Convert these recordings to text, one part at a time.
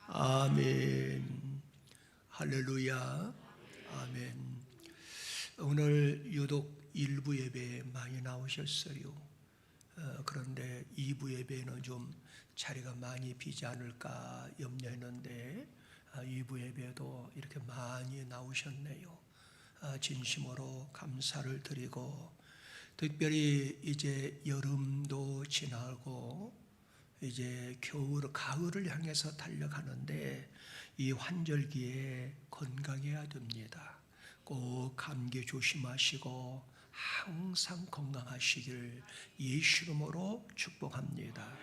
아멘. 할렐루야. 아멘. 오늘 유독 일부 예배에 많이 나오셨어요. 그런데 2부 예배는 좀 자리가 많이 비지 않을까 염려했는데 2부 예배도 이렇게 많이 나오셨네요. 진심으로 감사를 드리고, 특별히 이제 여름도 지나고 이제 겨울, 가을을 향해서 달려가는데 이 환절기에 건강해야 됩니다. 꼭 감기 조심하시고 항상 건강하시길 예수 이름으로 축복합니다.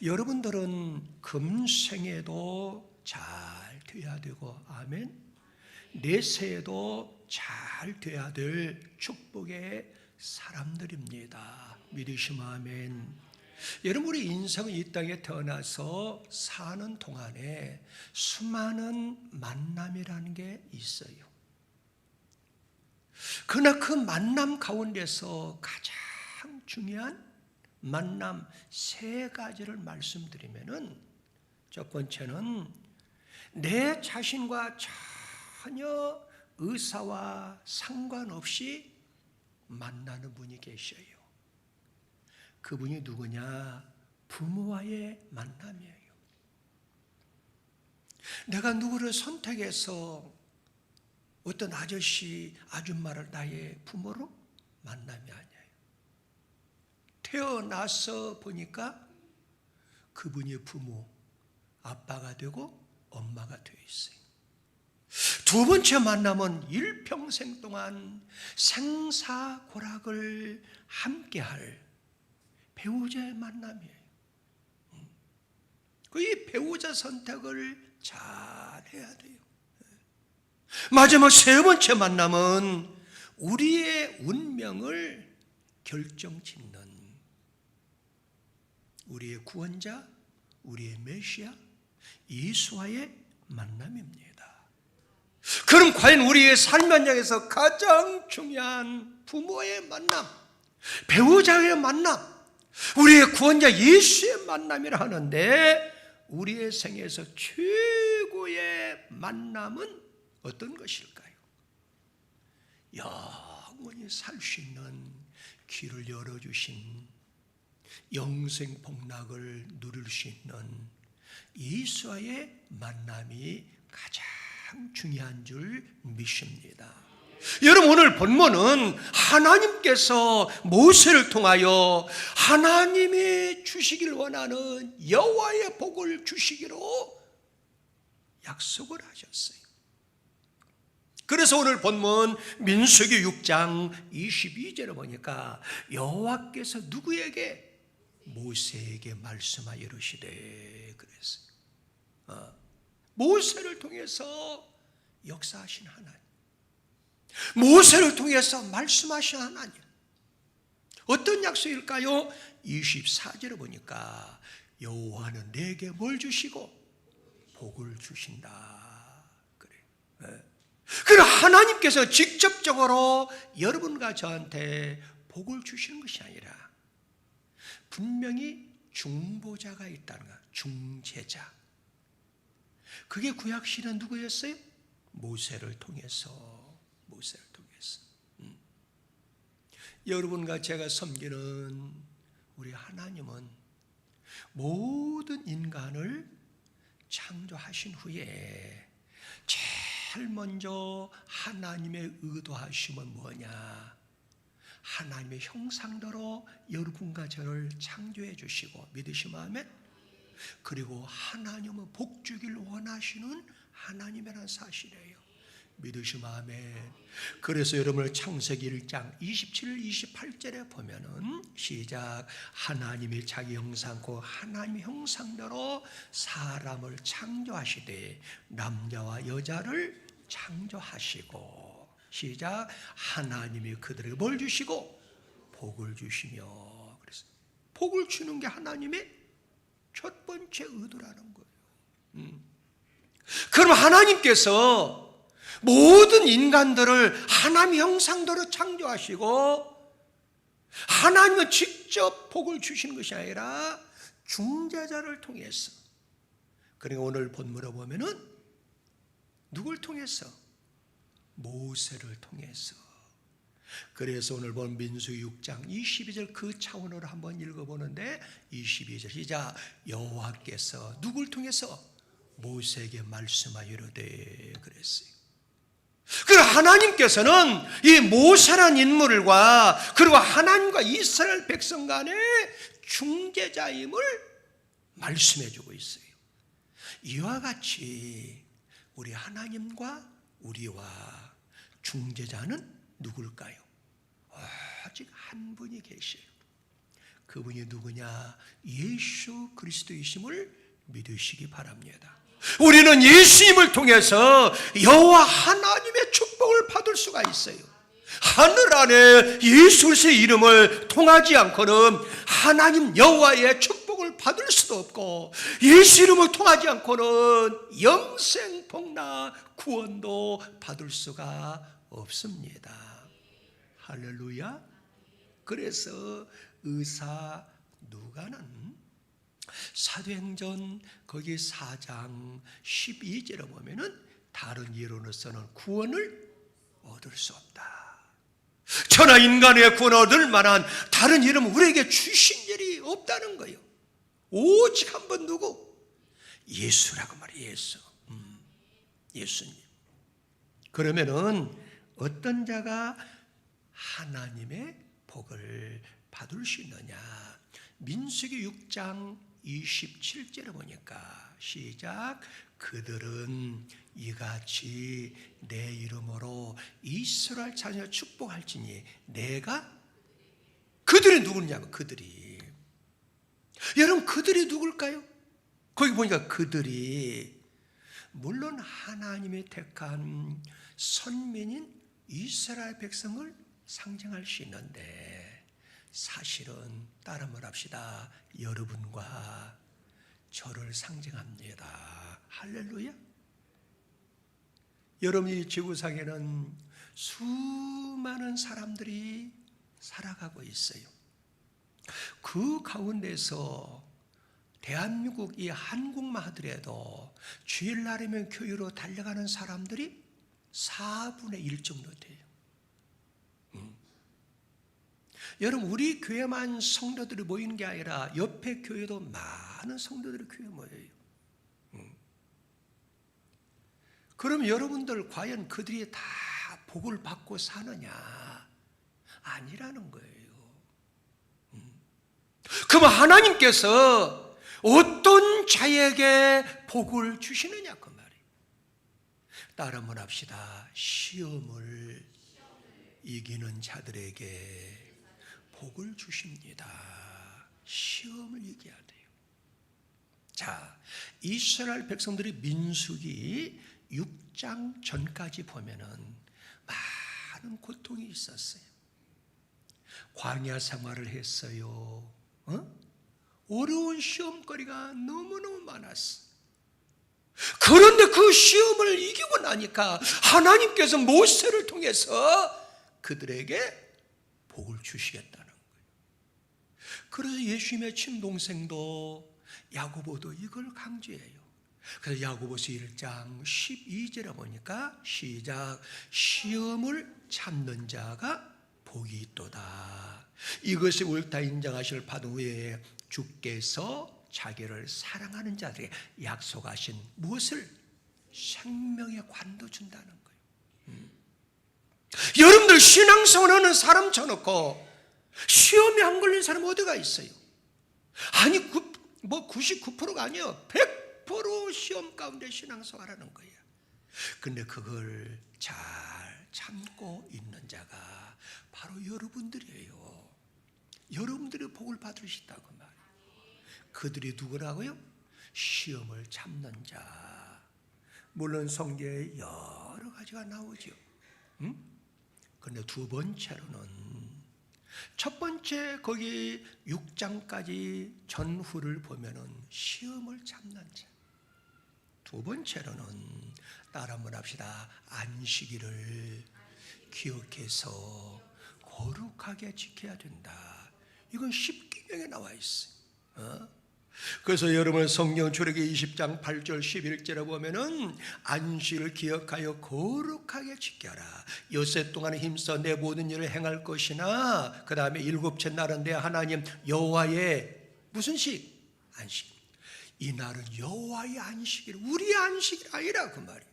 여러분들은 금생에도 잘 돼야 되고, 아멘, 내세에도 잘 돼야 될 축복의 사람들입니다. 믿으시면 아멘. 여러분, 우리 인생은 이 땅에 태어나서 사는 동안에 수많은 만남이라는 게 있어요. 그러나 그 만남 가운데서 가장 중요한 만남 세 가지를 말씀드리면은, 첫 번째는 내 자신과 전혀 의사와 상관없이 만나는 분이 계셔요. 그분이 누구냐? 부모와의 만남이에요. 내가 누구를 선택해서 어떤 아저씨, 아줌마를 나의 부모로 만남이 아니에요. 태어나서 보니까 그분이 부모, 아빠가 되고 엄마가 되어 있어요. 두 번째 만남은 일평생 동안 생사고락을 함께할 배우자의 만남이에요. 이 배우자 선택을 잘 해야 돼요. 마지막 세 번째 만남은 우리의 운명을 결정짓는 우리의 구원자, 우리의 메시아 예수와의 만남입니다. 그럼 과연 우리의 삶 현장에서 가장 중요한 부모의 만남, 배우자의 만남, 우리의 구원자 예수의 만남이라 하는데, 우리의 생에서 최고의 만남은 어떤 것일까요? 영원히 살 수 있는 길을 열어주신, 영생 복락을 누릴 수 있는 예수와의 만남이 가장 중요한 줄 믿습니다. 여러분, 오늘 본문은 하나님께서 모세를 통하여 하나님이 주시길 원하는 여호와의 복을 주시기로 약속을 하셨어요. 그래서 오늘 본문 민수기 6장 22절에 보니까 여호와께서 누구에게? 모세에게 말씀하여 이르시되 그랬어요. 모세를 통해서 역사하신 하나님, 모세를 통해서 말씀하신 하나님, 어떤 약속일까요? 24절에 보니까 여호와는 내게 뭘 주시고? 복을 주신다. 그래. 그래, 하나님께서 직접적으로 여러분과 저한테 복을 주시는 것이 아니라 분명히 중보자가 있다는 거야. 중재자. 그게 구약시대는 누구였어요? 모세를 통해서. 여러분과 제가 섬기는 우리 하나님은 모든 인간을 창조하신 후에 제일 먼저 하나님의 의도하심은 뭐냐? 하나님의 형상대로 여러분과 저를 창조해 주시고, 믿으시면 아멘? 그리고 하나님은 복 주길 원하시는 하나님이라는 사실이에요. 믿으시면 아멘. 그래서 여러분을 창세기 1장 27, 28절에 보면은 시작, 하나님이 자기 형상고 하나님의 형상대로 사람을 창조하시되 남자와 여자를 창조하시고, 시작, 하나님이 그들에게 뭘 주시고? 복을 주시며. 그래서 복을 주는 게 하나님의 첫 번째 의도라는 거예요. 그럼 하나님께서 모든 인간들을 하나님의 형상대로 창조하시고, 하나님은 직접 복을 주시는 것이 아니라 중재자를 통해서. 그러니까 오늘 본문을 보면은 누굴 통해서? 모세를 통해서. 그래서 오늘 본 민수기 6장 22절 그 차원으로 한번 읽어보는데, 22절 시작, 여호와께서 누굴 통해서? 모세에게 말씀하여 이르되 그랬어요. 그리고 하나님께서는 이 모세라는 인물과 그리고 하나님과 이스라엘 백성 간의 중재자임을 말씀해 주고 있어요. 이와 같이 우리 하나님과 우리와 중재자는 누굴까요? 오직 한 분이 계셔요. 그분이 누구냐? 예수 그리스도이심을 믿으시기 바랍니다. 우리는 예수님을 통해서 여호와 하나님의 축복을 받을 수가 있어요. 하늘 안에 예수 그리스도의 이름을 통하지 않고는 하나님 여호와의 축복을 받을 수도 없고, 예수 이름을 통하지 않고는 영생 복락 구원도 받을 수가 없습니다. 할렐루야. 그래서 의사 누가는 사도행전 거기 4장 12절에 보면은 다른 이론으로서는 구원을 얻을 수 없다. 천하 인간의 구원을 얻을 만한 다른 이름은 우리에게 주신 일이 없다는 거예요. 오직 한 번 누구? 예수라고 말이에요. 예수. 예수님. 그러면은 어떤 자가 하나님의 복을 받을 수 있느냐? 민수기 6장 27절에 보니까 시작. 그들은 이같이 내 이름으로 이스라엘 자녀를 축복할지니 내가 그들이 누구냐고. 그들이 여러분 그들이 누굴까요? 거기 보니까 그들이 물론 하나님이 택한 선민인 이스라엘 백성을 상징할 수 있는데 사실은 따라 말합시다. 여러분과 저를 상징합니다. 할렐루야. 여러분이 지구상에는 수많은 사람들이 살아가고 있어요. 그 가운데서 대한민국 이 한국만 하더라도 주일날이면 교회로 달려가는 사람들이 4분의 1 정도 돼요. 여러분 우리 교회만 성도들이 모이는 게 아니라 옆에 교회도 많은 성도들이 교회에 모여요. 그럼 여러분들 과연 그들이 다 복을 받고 사느냐? 아니라는 거예요. 그럼 하나님께서 어떤 자에게 복을 주시느냐 그 말이에요. 따라 한번 합시다. 시험을 이기는 자들에게 복을 주십니다. 시험을 이겨야 돼요. 자, 이스라엘 백성들이 민수기 6장 전까지 보면은 많은 고통이 있었어요. 광야 생활을 했어요. 어려운 시험거리가 너무너무 많았어. 그런데 그 시험을 이기고 나니까 하나님께서 모세를 통해서 그들에게 복을 주시겠다는 거예요. 그래서 예수님의 친동생도 야고보도 이걸 강조해요. 그래서 야고보서 1장 12절에 보니까 시작. 시험을 참는 자가 복이 있도다. 이것이 옳다 인정하실 받은 후에 주께서 자기를 사랑하는 자들에게 약속하신 무엇을? 생명의 관도 준다는 거예요. 여러분들 신앙생활 하는 사람 쳐놓고 시험에 안 걸린 사람 어디가 있어요? 아니 99%가 아니에요. 100% 시험 가운데 신앙생활하는 거예요. 근데 그걸 잘 참고 있는 자가 바로 여러분들이에요. 여러분들이 복을 받을 수 있다고 말이에요. 그들이 누구라고요? 시험을 참는 자. 물론 성경에 여러 가지가 나오죠. 그런데 두 번째로는 첫 번째 거기 6장까지 전후를 보면은 시험을 참는 자. 두 번째로는 따라 한번 합시다. 안식일을 기억해서 거룩하게 지켜야 된다. 이건 십계명에 나와 있어요. 그래서 여러분 성경 출애굽기 20장 8절 11절에 보면은 안식을 기억하여 거룩하게 지켜라. 엿새 동안 힘써 내 모든 일을 행할 것이나 그 다음에 일곱째 날은 내 하나님 여호와의 무슨 식? 안식. 이 날은 여호와의 안식일, 우리의 안식이 아니라 그 말이에요.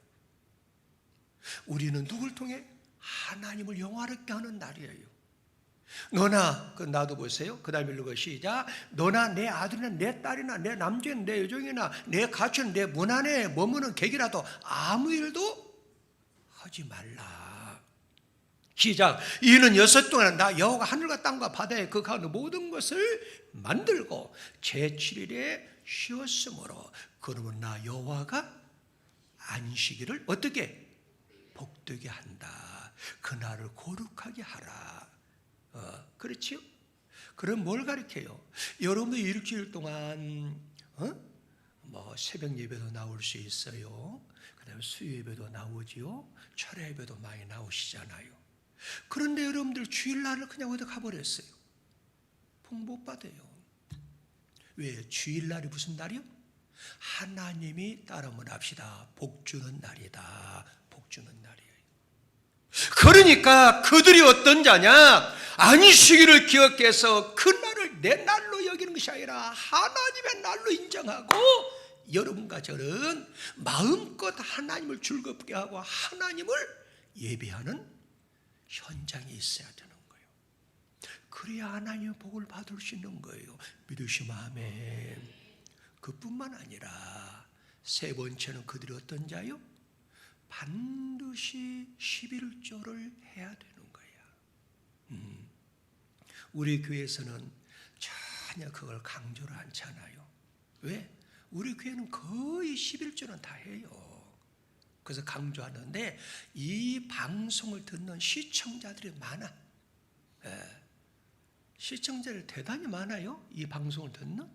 우리는 누굴 통해? 하나님을 영화롭게 하는 날이에요. 너나 나도 보세요. 그 다음에 읽어 시작. 너나 내 아들이나 내 딸이나 내 남자나 내 여종이나 내 가축이나 내 문 안에 머무는 객이라도 아무 일도 하지 말라. 시작. 이는 엿새 동안 나 여호와가 하늘과 땅과 바다에 그 가운데 모든 것을 만들고 제7일에 쉬었으므로 그러면 나 여호와가 안식일을 어떻게? 복되게 한다. 그날을 거룩하게 하라. 그렇지요? 그럼 뭘 가르쳐요? 여러분도 일주일 동안 새벽 예배도 나올 수 있어요. 그 다음에 수요 예배도 나오지요. 철야 예배도 많이 나오시잖아요. 그런데 여러분들 주일날을 그냥 어디 가버렸어요. 복 못 받아요. 왜? 주일날이 무슨 날이요? 하나님이 따르면 합시다. 복 주는 날이다. 복 주는 날이에요. 그러니까 그들이 어떤 자냐? 안식일을 기억해서 그 날을 내 날로 여기는 것이 아니라 하나님의 날로 인정하고 여러분과 저는 마음껏 하나님을 즐겁게 하고 하나님을 예배하는 현장에 있어야 되는 거예요. 그래야 하나님의 복을 받을 수 있는 거예요. 믿으시면 아멘. 그뿐만 아니라 세 번째는 그들이 어떤 자요? 반드시 11조를 해야 되는 거야. 우리 교회에서는 전혀 그걸 강조를 않잖아요. 왜? 우리 교회는 거의 11조는 다 해요. 그래서 강조하는데 이 방송을 듣는 시청자들이 많아. 시청자들이 대단히 많아요. 이 방송을 듣는.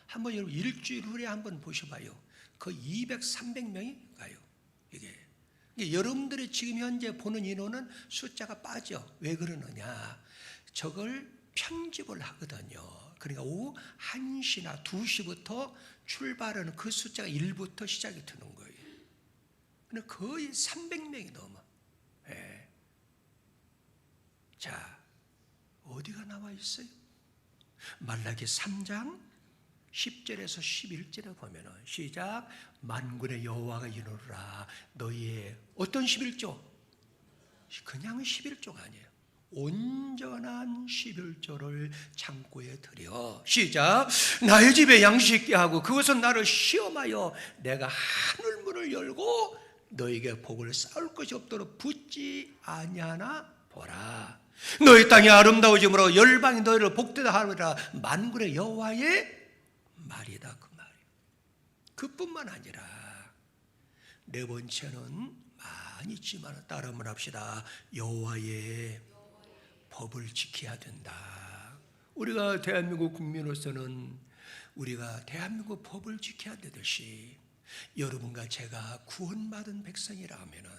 한번 여러분 일주일 후에 한번 보셔봐요. 거의 200, 300명이 가요. 이게 여러분들이 지금 현재 보는 인원은 숫자가 빠져. 왜 그러느냐? 저걸 편집을 하거든요. 그러니까 오후 1시나 2시부터 출발하는 그 숫자가 1부터 시작이 되는 거예요. 근데 거의 300명이 넘어. 예. 자, 어디가 나와 있어요? 말라기 3장 10절에서 11절에 보면은 시작. 만군의 여호와가 이르노라 너희의 어떤 11조? 그냥 11조가 아니에요. 온전한 11조를 창고에 들여. 시작. 나의 집에 양식있게 하고 그것은 나를 시험하여 내가 하늘 문을 열고 너에게 복을 쌓을 것이 없도록 붙지 아니하나 보라. 너희 땅이 아름다워짐으로 열방이 너희를 복되다 하리라. 만군의 여호와의 말이다. 그 말이에요. 그뿐만 아니라 네 번째는 많이 있지만 따르면 합시다. 여호와의 법을 지켜야 된다. 우리가 대한민국 국민으로서는 우리가 대한민국 법을 지켜야 되듯이 여러분과 제가 구원받은 백성이라면은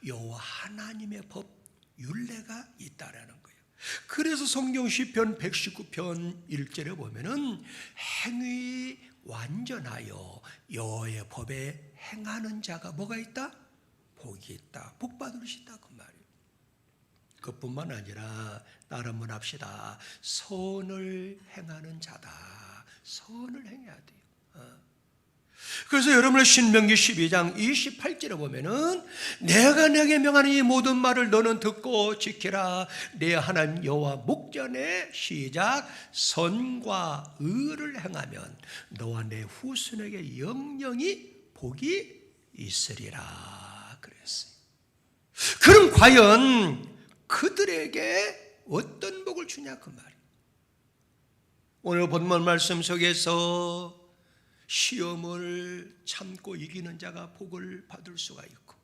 여호와 하나님의 법 율례가 있다라는 거예요. 그래서 성경 시편 119편 1절에 보면은 행위 완전하여 여호와의 법에 행하는 자가 뭐가 있다? 복이 있다. 복 받을 수 있다. 그 말이에요. 그뿐만 아니라 따르면 합시다. 선을 행하는 자다. 선을 행해야 돼요. 그래서 여러분의 신명기 12장 28절에 보면은 내가 내게 명하는 이 모든 말을 너는 듣고 지키라. 내 하나님 여호와 목전에 시작. 선과 의를 행하면 너와 내 후손에게 영영이 복이 있으리라 그랬어요. 그럼 과연 그들에게 어떤 복을 주냐 그 말이에요. 오늘 본문 말씀 속에서 시험을 참고 이기는 자가 복을 받을 수가 있고,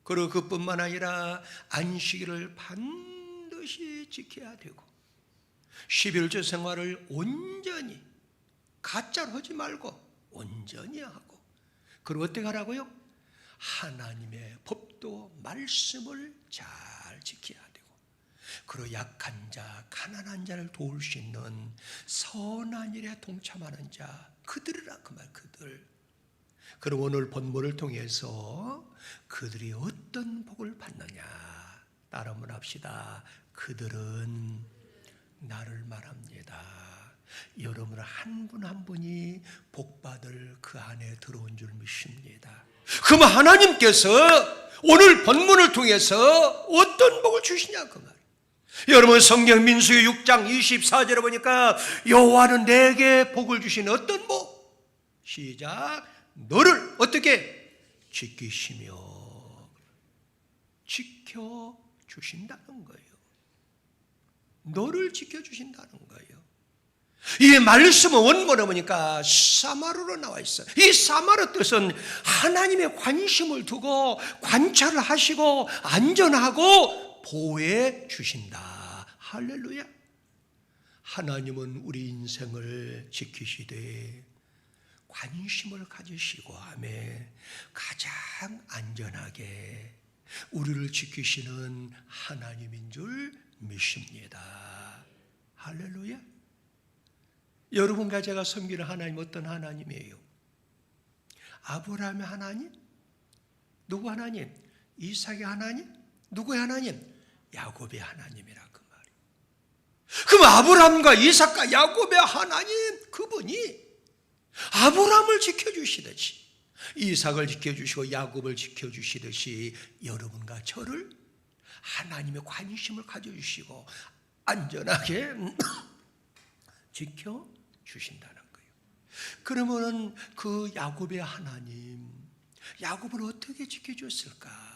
그리고 그뿐만 아니라 안식일을 반드시 지켜야 되고 11조 생활을 온전히 가짜로 하지 말고 온전히 하고, 그리고 어떻게 하라고요? 하나님의 법도 말씀을 잘 지켜야 되고, 그리고 약한 자, 가난한 자를 도울 수 있는 선한 일에 동참하는 자, 그들이라 그 말, 그들. 그럼 오늘 본문을 통해서 그들이 어떤 복을 받느냐 따르면 합시다. 그들은 나를 말합니다. 여러분 한 분 한 분이 복받을 그 안에 들어온 줄 믿습니다. 그러면 하나님께서 오늘 본문을 통해서 어떤 복을 주시냐 그 말. 여러분 성경 민수기 6장 24절에 보니까 여호와는 내게 복을 주신 어떤 복? 시작. 너를 어떻게 지키시며 지켜주신다는 거예요. 너를 지켜주신다는 거예요. 이 말씀은 원문에 보니까 사마르로 나와 있어요. 이 사마르 뜻은 하나님의 관심을 두고 관찰을 하시고 안전하고 보호해 주신다. 할렐루야. 하나님은 우리 인생을 지키시되 관심을 가지시고 하며 가장 안전하게 우리를 지키시는 하나님인 줄 믿습니다. 할렐루야. 여러분과 제가 섬기는 하나님 어떤 하나님이에요? 아브라함의 하나님? 누구 하나님? 이삭의 하나님? 누구의 하나님? 야곱의 하나님이라 그 말이에요. 그럼 아브라함과 이삭과 야곱의 하나님, 그분이 아브라함을 지켜주시듯이, 이삭을 지켜주시고 야곱을 지켜주시듯이 여러분과 저를 하나님의 관심을 가져주시고 안전하게 지켜주신다는 거예요. 그러면 그 야곱의 하나님, 야곱을 어떻게 지켜줬을까?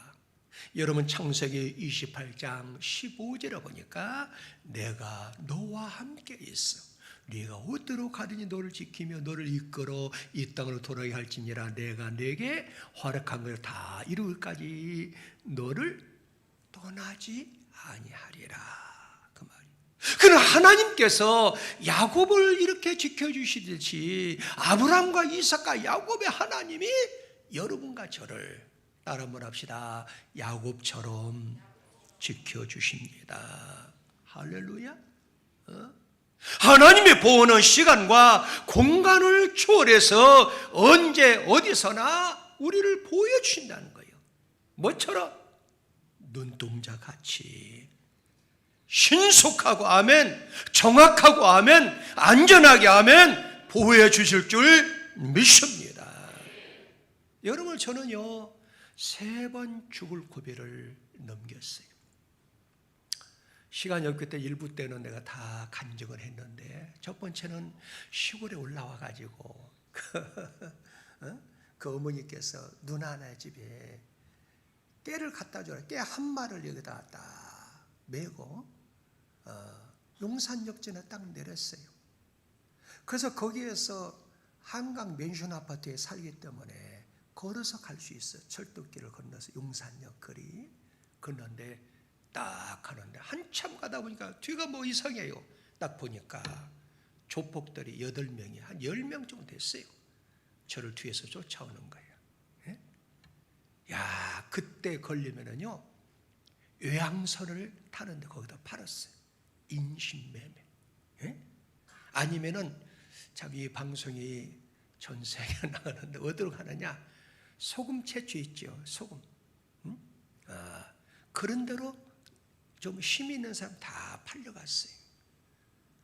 여러분 창세기 28장 15절에 보니까 내가 너와 함께 있어. 네가 어디로 가든지 너를 지키며 너를 이끌어 이 땅으로 돌아가게 할지니라. 내가 네게 허락한 것을 다 이루기까지 너를 떠나지 아니하리라. 그 말이에요. 그러나 하나님께서 야곱을 이렇게 지켜주시듯이 아브라함과 이삭과 야곱의 하나님이 여러분과 저를 따라 한번 합시다. 야곱처럼 지켜주십니다. 할렐루야. 하나님의 보호는 시간과 공간을 초월해서 언제 어디서나 우리를 보여주신다는 거예요. 뭐처럼? 눈동자 같이 신속하고 아멘, 정확하고 아멘, 안전하게 아멘 보호해 주실 줄 믿습니다. 여러분 저는요 3번 죽을 고비를 넘겼어요. 시간이 없기 때문에 일부 때는 내가 다 간증을 했는데, 첫 번째는 시골에 올라와 가지고 그 어머니께서 누나네 집에 깨를 갖다 줘라. 깨 한 마를 여기다 딱 메고 용산역전에 딱 내렸어요. 그래서 거기에서 한강 맨션 아파트에 살기 때문에 걸어서 갈 수 있어요. 철도길을 건너서 용산역 거리 건너는데 딱 가는데 한참 가다 보니까 뒤가 뭐 이상해요. 딱 보니까 조폭들이 8명이 한 10명 정도 됐어요. 저를 뒤에서 쫓아오는 거예요. 예? 야, 그때 걸리면은요 요양선을 타는데 거기다 팔았어요. 인신매매. 예? 아니면은 참 이 방송이 전 세계에 나가는데 어디로 가느냐? 소금 채취 있죠. 소금. 그런 대로 좀 힘이 있는 사람 다 팔려갔어요.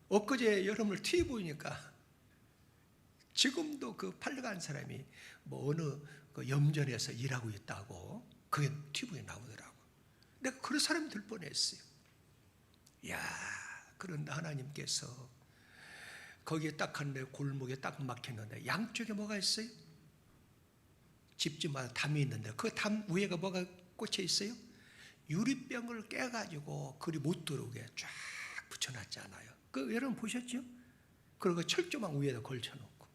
엊그제 여러분을 TV 보니까 지금도 그 팔려간 사람이 뭐 어느 그 염전에서 일하고 있다고 그게 TV에 나오더라고. 내가 그런 사람이 될 뻔했어요. 야, 그런데 하나님께서 거기에 딱 갔는데 골목에 딱 막혔는데 양쪽에 뭐가 있어요? 집집마다 담이 있는데 그 담 위에가 뭐가 꽂혀 있어요? 유리병을 깨가지고 그리 못 들어오게 쫙 붙여놨잖아요. 그 여러분 보셨죠? 그리고 철조망 위에다 걸쳐놓고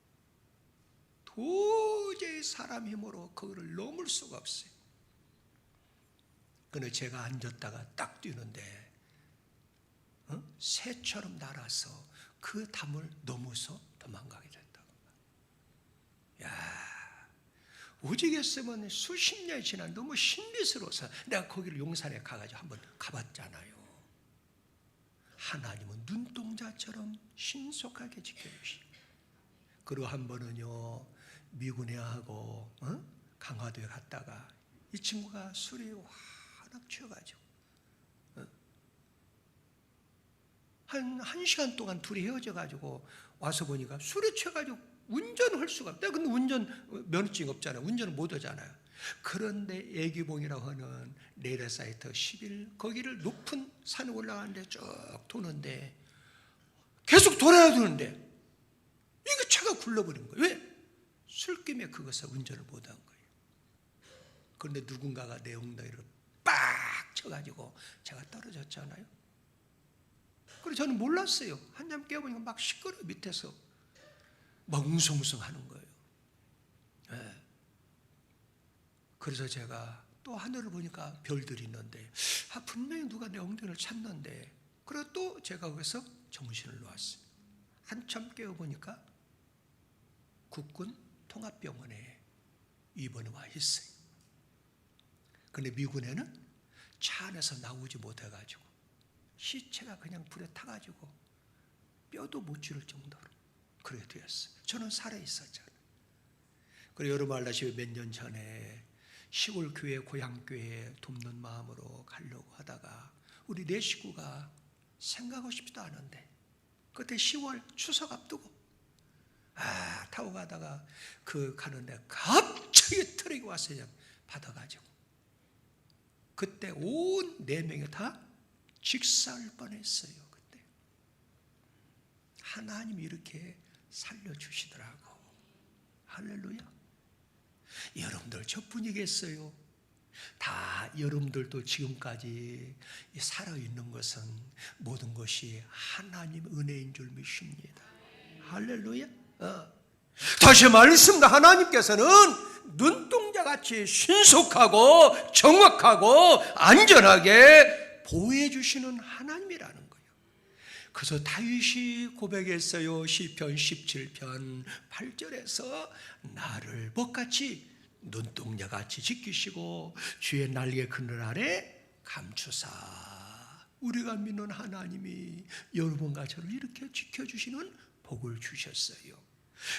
도저히 사람 힘으로 그거를 넘을 수가 없어요. 근데 제가 앉았다가 딱 뛰는데 새처럼 날아서 그 담을 넘어서 도망가게 됐다고. 야, 오직했으면 수십 년이 지난 너무 신비스러워서 내가 거기를 용산에 가가지고 한번 가봤잖아요. 하나님은 눈동자처럼 신속하게 지켜주시고, 그리고 한 번은요 미군회하고 강화도에 갔다가 이 친구가 술이 워낙 취해가지고 한 시간 동안 둘이 헤어져가지고 와서 보니까 술에 취해가지고 운전을 할 수가 없다. 근데 운전 면허증이 없잖아요. 운전을 못 하잖아요. 그런데 애기봉이라고 하는 레일사이트 10일 거기를 높은 산에 올라가는데 쭉 도는데 계속 돌아야 되는데 이게 차가 굴러버린 거예요. 왜? 술김에 그것을 운전을 못한 거예요. 그런데 누군가가 내 엉덩이를 빡 쳐가지고 제가 떨어졌잖아요. 그래서 저는 몰랐어요. 한잠 깨어보니까 막 시끄러워. 밑에서 막 웅성웅성 하는 거예요. 네. 그래서 제가 또 하늘을 보니까 별들이 있는데 분명히 누가 내 엉덩이를 찼는데, 그리고 또 제가 거기서 정신을 놓았어요. 한참 깨어보니까 국군 통합병원에 입원해 와 있어요. 근데 미군에는 차 안에서 나오지 못해가지고 시체가 그냥 불에 타가지고 뼈도 못 치를 정도로 그래 되었어요. 저는 살아있었잖아요. 그리고 여러분 알다시피 몇 년 전에 시골 교회, 고향 교회에 돕는 마음으로 가려고 하다가 우리 네 식구가 생각하고 싶지도 않은데 그때 10월 추석 앞두고 타고 가다가 가는데 갑자기 트럭이 왔어요. 받아가지고 그때 온 4명이 다 직사할 뻔했어요. 그때 하나님이 이렇게 살려주시더라고. 할렐루야. 여러분들 저뿐이겠어요? 다 여러분들도 지금까지 살아있는 것은 모든 것이 하나님 은혜인 줄 믿습니다. 할렐루야. 다시 말씀다. 하나님께서는 눈동자같이 신속하고 정확하고 안전하게 보호해 주시는 하나님이라는 거예요. 그래서 다윗이 고백했어요. 시편 17편 8절에서 나를 복같이 눈동자같이 지키시고 주의 날개 그늘 아래 감추사. 우리가 믿는 하나님이 여러분과 저를 이렇게 지켜주시는 복을 주셨어요.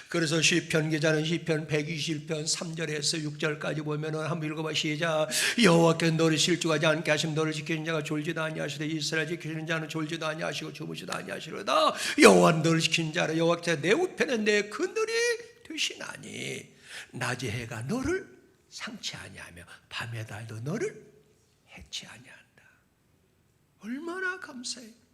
그래서 시편 기자는 시편 121편 3절에서 6절까지 보면은 한번 읽어봐. 시작. 여호와께 너를 실족하지 않게 하시면 너를 지키는 자가 졸지도 아니하시되 이스라엘 지키는 자는 졸지도 아니하시고 주무시도 아니하시로다. 여호와는 너를 지키는 자라. 여호와께서 내 우편에 내 그늘이 되시나니 낮의 해가 너를 상치 아니하며 밤의 달도 너를 해치 아니한다. 얼마나 감사해요.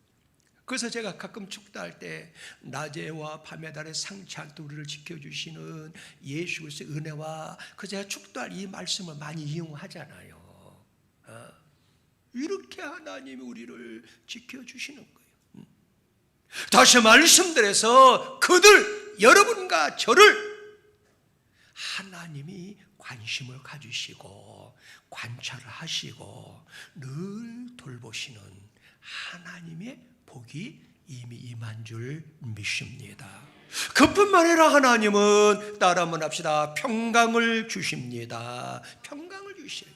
그래서 제가 가끔 축도할 때 낮에와 밤의 달에 상치 않도록 우리를 지켜주시는 예수 그리스도의 은혜와 제가 축도할 이 말씀을 많이 이용하잖아요. 이렇게 하나님이 우리를 지켜주시는 거예요. 다시 말씀드려서 그들 여러분과 저를 하나님이 관심을 가지시고 관찰을 하시고 늘 돌보시는 하나님의 복이 이미 임한 줄 믿습니다. 그뿐만 아니라 하나님은 따라 한번 합시다. 평강을 주십니다. 평강을 주시요.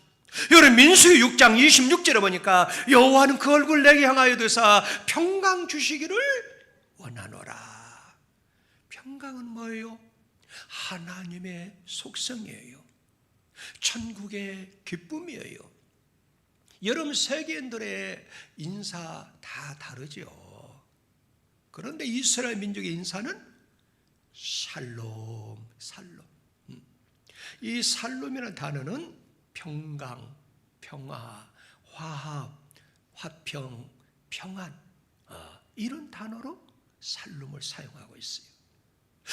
여러분 민수기 6장 26절에 보니까 여호와는 그 얼굴 내게 향하여 드사 평강 주시기를 원하노라. 평강은 뭐예요? 하나님의 속성이에요. 천국의 기쁨이에요. 여러분 세계인들의 인사 다 다르죠. 그런데 이스라엘 민족의 인사는 샬롬, 살롬. 이 살롬이라는 단어는 평강, 평화, 화합, 화평, 평안 이런 단어로 살롬을 사용하고 있어요.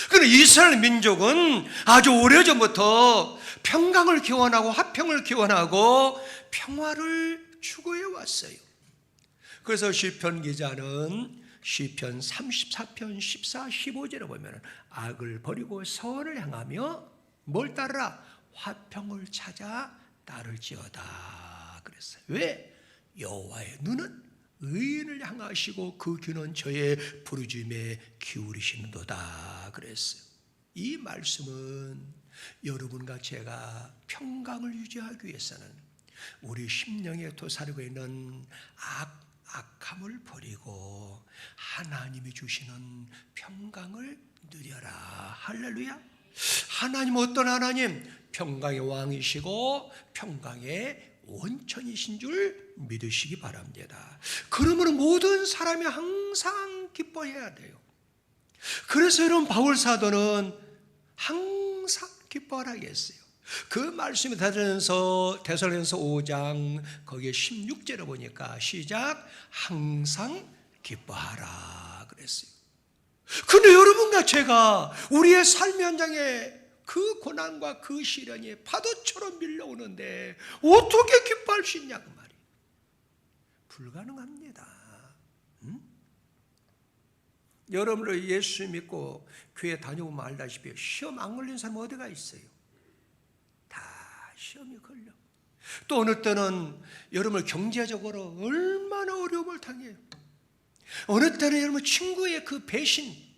그런데 이스라엘 민족은 아주 오래전부터 평강을 기원하고 화평을 기원하고 평화를 추구해 왔어요. 그래서 시편 기자는 시편 34편 14, 15절에 보면 악을 버리고 선을 행하며 뭘 따르라? 화평을 찾아 따를지어다 그랬어요. 왜? 여호와의 눈은 의인을 향하시고 그 귀는 저의 부르짖음에 기울이시는도다 그랬어요. 이 말씀은 여러분과 제가 평강을 유지하기 위해서는 우리 심령에 도사리고 있는 악함을 버리고 하나님이 주시는 평강을 누려라. 할렐루야. 하나님 어떤 하나님? 평강의 왕이시고 평강의 원천이신 줄 믿으시기 바랍니다. 그러면 모든 사람이 항상 기뻐해야 돼요. 그래서 여러분 바울 사도는 항상 기뻐하라고 했어요. 그 말씀이 대설에서 5장 거기에 16절에 보니까 시작 항상 기뻐하라 그랬어요. 근데 여러분과 제가 우리의 삶의 현장에 그 고난과 그 시련이 파도처럼 밀려오는데 어떻게 기뻐할 수 있냐 그 말이에요. 불가능합니다. 여러분들 예수 믿고 교회 다녀보면 알다시피 시험 안 걸린 사람 어디가 있어요? 다 시험이 걸려. 또 어느 때는 여러분 경제적으로 얼마나 어려움을 당해요. 어느 때는 여러분 친구의 그 배신.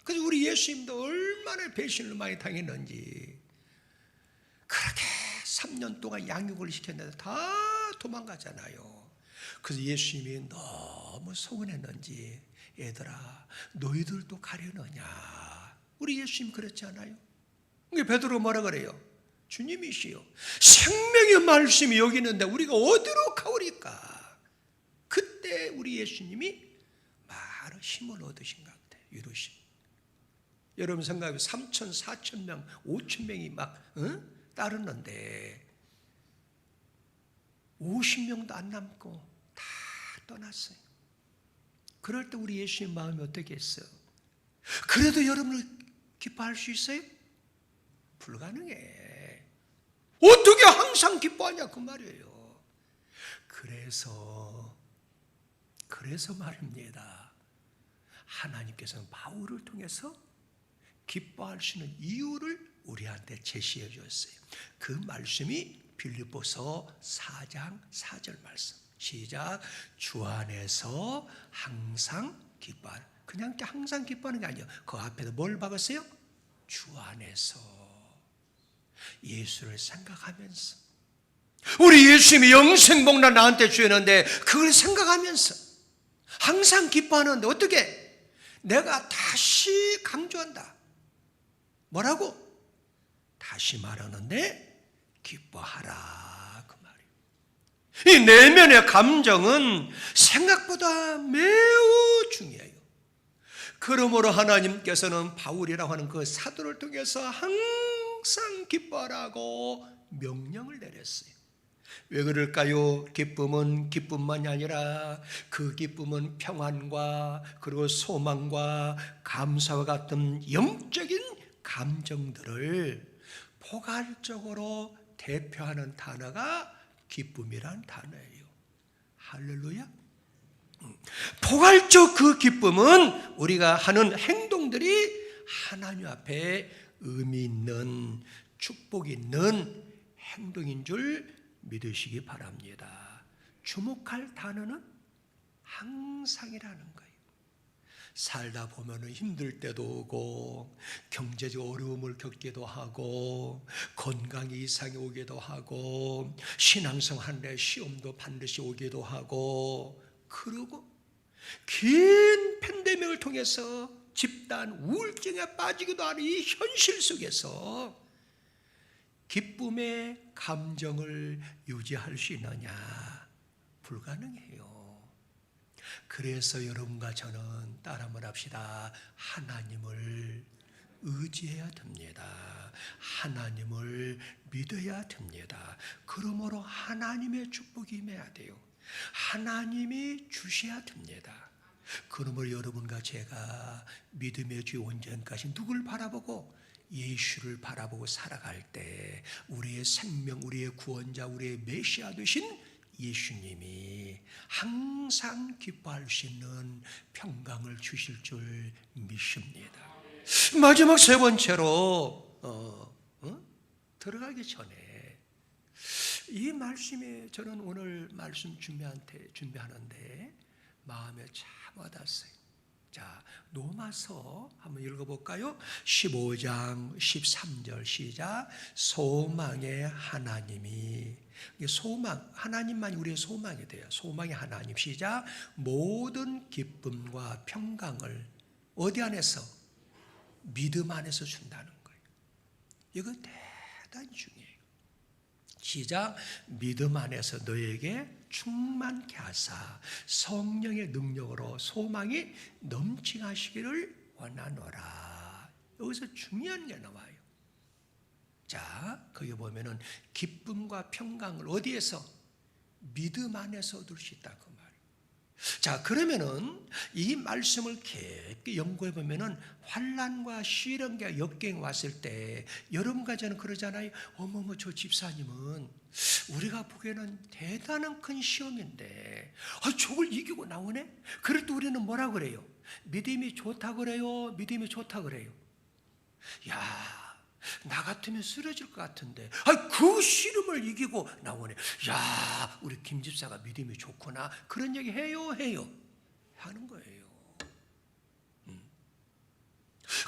그래서 우리 예수님도 얼마나 배신을 많이 당했는지. 그렇게 3년 동안 양육을 시켰는데 다 도망가잖아요. 그래서 예수님이 너무 서운했는지 얘들아 너희들도 가려느냐. 우리 예수님 그렇지 않아요? 베드로 뭐라 그래요? 주님이시여 생명의 말씀이 여기 있는데 우리가 어디로 가오리까? 그때 우리 예수님이 많은 힘을 얻으신 것 같아요. 위로심. 여러분 생각해 3천, 4천 명, 5천 명이 막 따르는데 50명도 안 남고 다 떠났어요. 그럴 때 우리 예수님 마음이 어떻게 했어요? 그래도 여러분을 기뻐할 수 있어요? 불가능해. 어떻게 항상 기뻐하냐 그 말이에요. 그래서 말입니다. 하나님께서는 바울을 통해서 기뻐할 수 있는 이유를 우리한테 제시해 주었어요. 그 말씀이 빌립보서 4장 4절 말씀. 시작. 주 안에서 항상 기뻐하라. 그냥 항상 기뻐하는 게 아니에요. 그 앞에도 뭘 박았어요? 주 안에서 예수를 생각하면서. 우리 예수님이 영생복날 나한테 주었는데 그걸 생각하면서 항상 기뻐하는데 어떻게? 내가 다시 강조한다. 뭐라고? 다시 말하는데 기뻐하라 그 말이에요. 이 내면의 감정은 생각보다 매우 중요해요. 그러므로 하나님께서는 바울이라고 하는 그 사도를 통해서 항상 기뻐하라고 명령을 내렸어요. 왜 그럴까요? 기쁨은 기쁨만이 아니라 그 기쁨은 평안과 그리고 소망과 감사와 같은 영적인 감정들을 포괄적으로 대표하는 단어가 기쁨이란 단어예요. 할렐루야. 포괄적 그 기쁨은 우리가 하는 행동들이 하나님 앞에 의미 있는 축복 있는 행동인 줄 믿으시기 바랍니다. 주목할 단어는 항상이라는 거예요. 살다 보면 힘들 때도 오고 경제적 어려움을 겪기도 하고 건강에 이상이 오기도 하고 신앙생활에 시험도 반드시 오기도 하고 그리고 긴 팬데믹을 통해서 집단 우울증에 빠지기도 하는 이 현실 속에서 기쁨의 감정을 유지할 수 있느냐? 불가능해요. 그래서 여러분과 저는 따라 한번 합시다. 하나님을 의지해야 됩니다. 하나님을 믿어야 됩니다. 그러므로 하나님의 축복이 임해야 돼요. 하나님이 주셔야 됩니다. 그러므로 여러분과 제가 믿음의 주 온전까지 누굴 바라보고 예수를 바라보고 살아갈 때 우리의 생명, 우리의 구원자, 우리의 메시아 되신 예수님이 항상 기뻐할 수 있는 평강을 주실 줄 믿습니다. 마지막 세 번째로 들어가기 전에 이 말씀에 저는 오늘 말씀 준비하는데 마음에 참 와닿았어요. 자, 로마서 한번 읽어볼까요? 15장 13절 시작. 소망의 하나님이, 소망, 하나님만이 우리의 소망이 돼요. 소망의 하나님 시작. 모든 기쁨과 평강을 어디 안에서? 믿음 안에서 준다는 거예요. 이거 대단히 중요해요. 시작. 믿음 안에서 너에게 충만케 하사 성령의 능력으로 소망이 넘치하시기를 원하노라. 여기서 중요한 게 나와요. 자, 거기 보면은 기쁨과 평강을 어디에서? 믿음 안에서 얻을 수 있다 그 말이에요. 자, 그러면은 이 말씀을 깊게 연구해 보면은 환난과 시련과 역경이 왔을 때 여러분과 저는 그러잖아요. 어머머, 저 집사님은 우리가 보기에는 대단한 큰 시험인데 저걸 이기고 나오네? 그럴 때 우리는 뭐라 그래요? 믿음이 좋다 그래요? 믿음이 좋다 그래요? 야, 나 같으면 쓰러질 것 같은데 그 시름을 이기고 나오네. 야, 우리 김 집사가 믿음이 좋구나. 그런 얘기 해요 하는 거예요.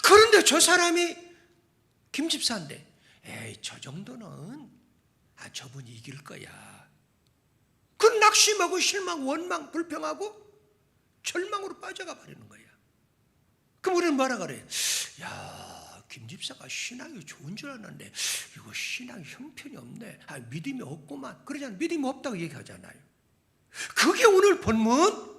그런데 저 사람이 김 집사인데 에이, 저 정도는 저분이 이길 거야. 그건 낙심하고 실망, 원망, 불평하고 절망으로 빠져가 버리는 거야. 그럼 우리는 뭐라 그래? 야, 김 집사가 신앙이 좋은 줄 알았는데 이거 신앙 형편이 없네. 믿음이 없구만. 그러잖아요. 믿음이 없다고 얘기하잖아요. 그게 오늘 본문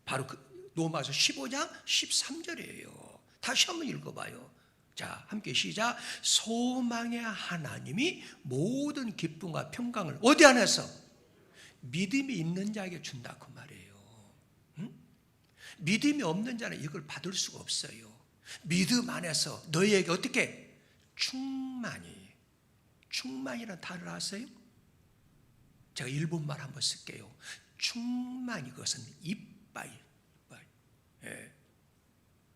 바로 그 로마서 15장 13절이에요. 다시 한번 읽어봐요. 자, 함께 시작. 소망의 하나님이 모든 기쁨과 평강을 어디 안에서? 믿음이 있는 자에게 준다 그 말이에요. 응? 믿음이 없는 자는 이걸 받을 수가 없어요. 믿음 안에서 너희에게 어떻게? 충만이라는 단어를 아세요? 제가 일본말 한번 쓸게요. 충만, 이것은 이빠이. 예.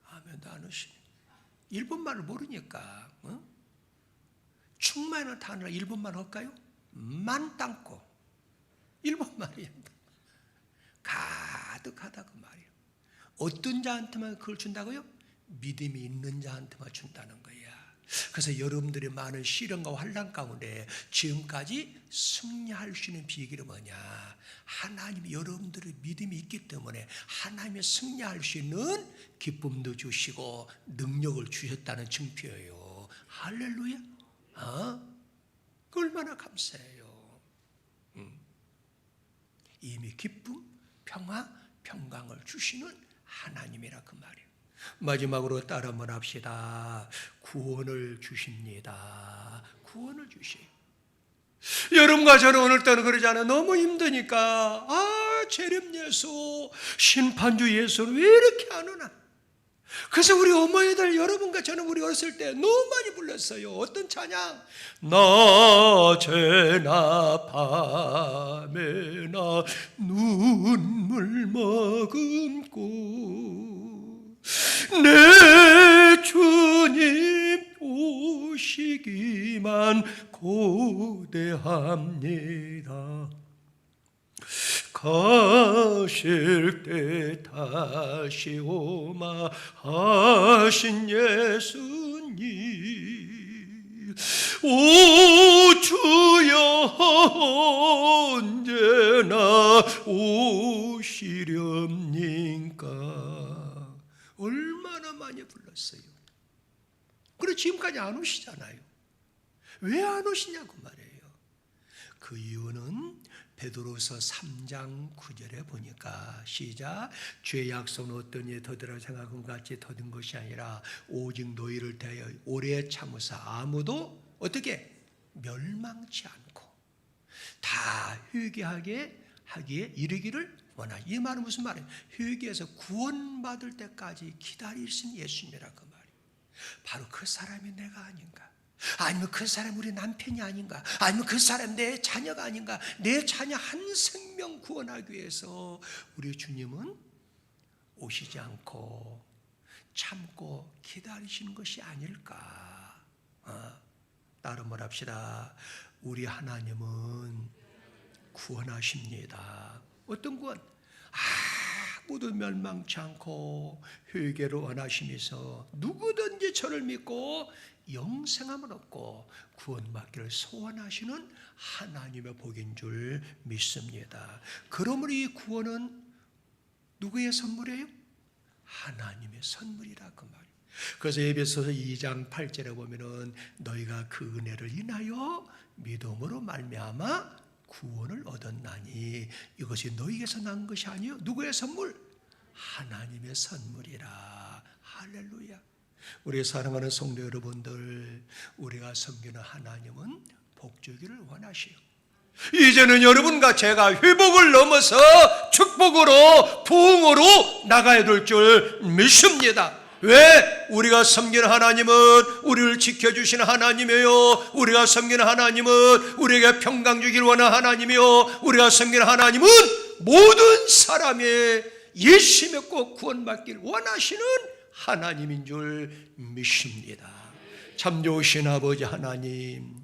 아멘도 안 오시네. 일본말을 모르니까. 충만이라는 단어를 일본말 할까요? 만땅고. 일본말이야. 가득하다 그 말이에요. 어떤 자한테만 그걸 준다고요? 믿음이 있는 자한테만 준다는 거야. 그래서 여러분들의 많은 시련과 환난 가운데 지금까지 승리할 수 있는 비결이 뭐냐? 하나님이 여러분들의 믿음이 있기 때문에 하나님이 승리할 수 있는 기쁨도 주시고 능력을 주셨다는 증표예요. 할렐루야. 얼마나 감사해요. 이미 기쁨, 평화, 평강을 주시는 하나님이라 그 말이에요. 마지막으로 따라 한번 합시다. 구원을 주십니다. 구원을 주셔요. 여러분과 저는 오늘따라 그러잖아요. 너무 힘드니까 재림 예수, 심판주 예수는 왜 이렇게 안 오나? 그래서 우리 어머니들, 여러분과 저는 우리 어렸을 때 너무 많이 불렀어요. 어떤 찬양? 낮에나 밤에나 눈물 머금고 내 주님 오시기만 고대합니다. 가실 때 다시 오마 하신 예수님, 오 주여 언제나 오시렵니까? 얼마나 많이 불렀어요. 그리고 지금까지 안 오시잖아요. 왜 안 오시냐고 말이에요. 그 이유는 베드로서 3장 9절에 보니까 시작. 주의 약속은 어떤 이에 더디라 생각한 같이 더딘 것이 아니라 오직 너희를 대하여 오래 참으사 아무도 어떻게 멸망치 않고 다 회개하게 하기에 이르기를 원하. 이 말은 무슨 말이에요? 회개해서 구원받을 때까지 기다리신 예수님이라 그 말이에요. 바로 그 사람이 내가 아닌가? 아니면 그 사람 우리 남편이 아닌가? 아니면 그 사람 내 자녀가 아닌가? 내 자녀 한 생명 구원하기 위해서 우리 주님은 오시지 않고 참고 기다리시는 것이 아닐까? 따로 말합시다. 우리 하나님은 구원하십니다. 어떤 구원? 아무도 멸망치 않고 회개를 원하시면서 누구든지 저를 믿고 영생함을 얻고 구원받기를 소원하시는 하나님의 복인 줄 믿습니다. 그러므로 이 구원은 누구의 선물이에요? 하나님의 선물이라 그 말이에요. 그래서 에베소서 2장 8절에 보면은 너희가 그 은혜를 인하여 믿음으로 말미암아 구원을 얻었나니 이것이 너희에게서 난 것이 아니요 누구의 선물? 하나님의 선물이라. 할렐루야. 우리 사랑하는 성도 여러분들, 우리가 섬기는 하나님은 복주기를 원하시오. 이제는 여러분과 제가 회복을 넘어서 축복으로 부흥으로 나가야 될 줄 믿습니다. 왜? 우리가 섬기는 하나님은 우리를 지켜주시는 하나님이요, 우리가 섬기는 하나님은 우리에게 평강 주길 원하는 하나님이요, 우리가 섬기는 하나님은 모든 사람의 예수 믿고 구원받길 원하시는 하나님인 줄 믿습니다. 참 좋으신 아버지 하나님,